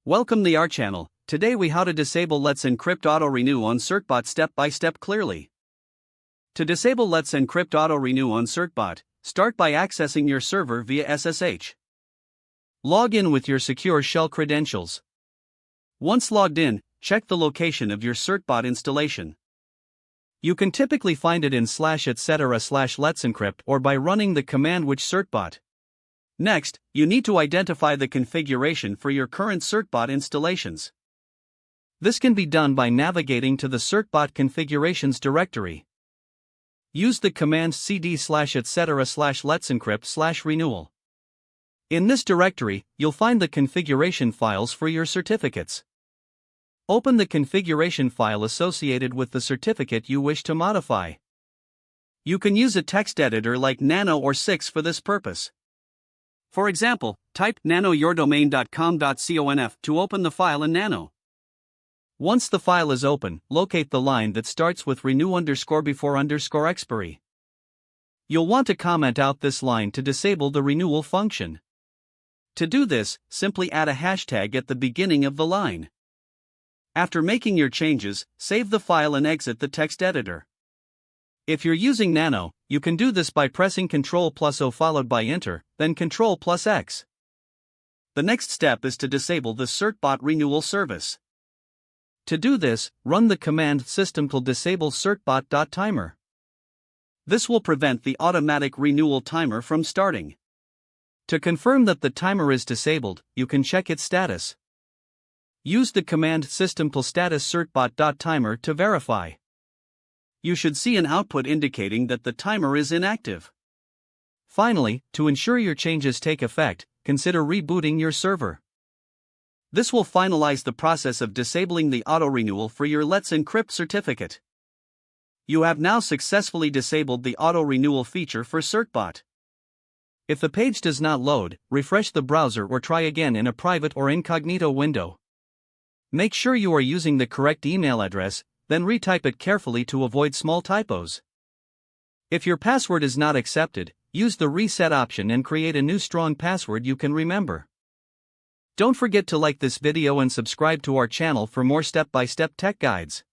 Welcome to our channel. Today we how to disable Let's Encrypt Auto Renew on Certbot step by step clearly. To disable Let's Encrypt Auto Renew on Certbot, start by accessing your server via SSH. Log in with your secure shell credentials. Once logged in, check the location of your Certbot installation. You can typically find it in /etc/let'sencrypt or by running the command which Certbot. Next, you need to identify the configuration for your current Certbot installations. This can be done by navigating to the Certbot configurations directory. Use the command cd/etc/let'sencrypt/renewal. In this directory, you'll find the configuration files for your certificates. Open the configuration file associated with the certificate you wish to modify. You can use a text editor like Nano or 6 for this purpose. For example, type nanoyourdomain.com.conf to open the file in Nano. Once the file is open, locate the line that starts with renew_before_expiry. You'll want to comment out this line to disable the renewal function. To do this, simply add a hashtag at the beginning of the line. After making your changes, save the file and exit the text editor. If you're using Nano, you can do this by pressing Ctrl+O followed by Enter, then Ctrl+X. The next step is to disable the Certbot renewal service. To do this, run the command system-disable certbot.timer. This will prevent the automatic renewal timer from starting. To confirm that the timer is disabled, you can check its status. Use the command system-status certbot.timer to verify. You should see an output indicating that the timer is inactive. Finally, to ensure your changes take effect, consider rebooting your server. This will finalize the process of disabling the auto renewal for your Let's Encrypt certificate. You have now successfully disabled the auto renewal feature for Certbot. If the page does not load, refresh the browser or try again in a private or incognito window. Make sure you are using the correct email address, then retype it carefully to avoid small typos. If your password is not accepted, use the reset option and create a new strong password you can remember. Don't forget to like this video and subscribe to our channel for more step-by-step tech guides.